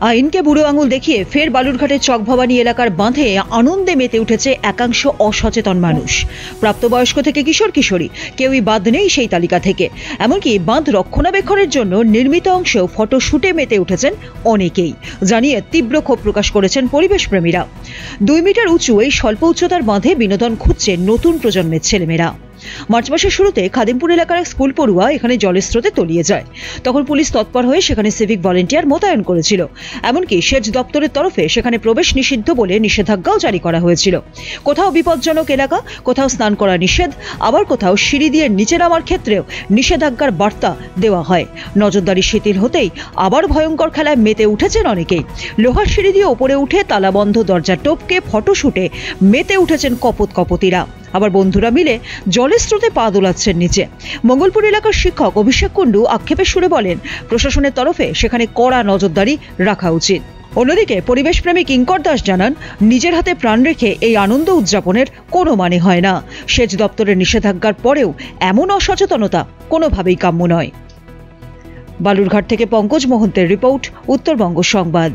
আইনকে বুড়ো আঙুল দেখিয়ে ফের বালুরঘাটের চকভবানী এলাকার বাঁধে আনন্দে মেতে উঠেছে একাংশ অসচেতন মানুষ। প্রাপ্তবয়স্ক থেকে কিশোর কিশোরী কেউই বাদ নেই সেই তালিকা থেকে। এমনকি বাঁধ রক্ষণাবেক্ষণের জন্য নির্মিত অংশেও ফটোশুটে মেতে উঠেছেন অনেকেই, জানিয়ে তীব্র ক্ষোভ প্রকাশ করেছেন পরিবেশ প্রেমীরা। 2 মিটার উঁচু এই স্বল্প উচ্চতার বাঁধে বিনোদন খুঁজছে নতুন প্রজন্মের ছেলেমেয়েরা। মার্চ মাসের শুরুতে খাদিমপুর এলাকার এক স্কুল পড়ুয়া এখানে জলের স্রোতে তলিয়ে যায়। তখন পুলিশ তৎপর হয়ে সেখানে সিভিক ভলেন্টিয়ার মোতায়েন করেছিল। এমনকি সেচ দপ্তরের তরফে সেখানে প্রবেশ নিষিদ্ধ বলে নিষেধাজ্ঞাও জারি করা হয়েছিল। কোথাও বিপজ্জনক এলাকা, কোথাও স্নান করা নিষেধ, আবার কোথাও সিঁড়ি দিয়ে নিচে নামার ক্ষেত্রেও নিষেধাজ্ঞার বার্তা দেওয়া হয়। নজরদারি শিথিল হতেই আবার ভয়ঙ্কর খেলায় মেতে উঠেছেন অনেকেই। লোহার সিঁড়ি দিয়ে ওপরে উঠে তালাবন্ধ দরজা টপকে ফটোশুটে মেতে উঠেছেন কপতিরা। আবার বন্ধুরা মিলে জলের স্রোতে পা দোলাচ্ছেন নিচে। মঙ্গলপুর এলাকার শিক্ষক অভিষেক কুণ্ডু আক্ষেপের সুরে বলেন, প্রশাসনের তরফে সেখানে কড়া নজরদারি রাখা উচিত। অন্যদিকে পরিবেশপ্রেমী কিঙ্কর দাস জানান, নিজের হাতে প্রাণ রেখে এই আনন্দ উদযাপনের কোনো মানে হয় না। সেচ দপ্তরের নিষেধাজ্ঞার পরেও এমন অসচেতনতা কোনোভাবেই কাম্য নয়। বালুরঘাট থেকে পঙ্কজ মোহন্তের রিপোর্ট, উত্তরবঙ্গ সংবাদ।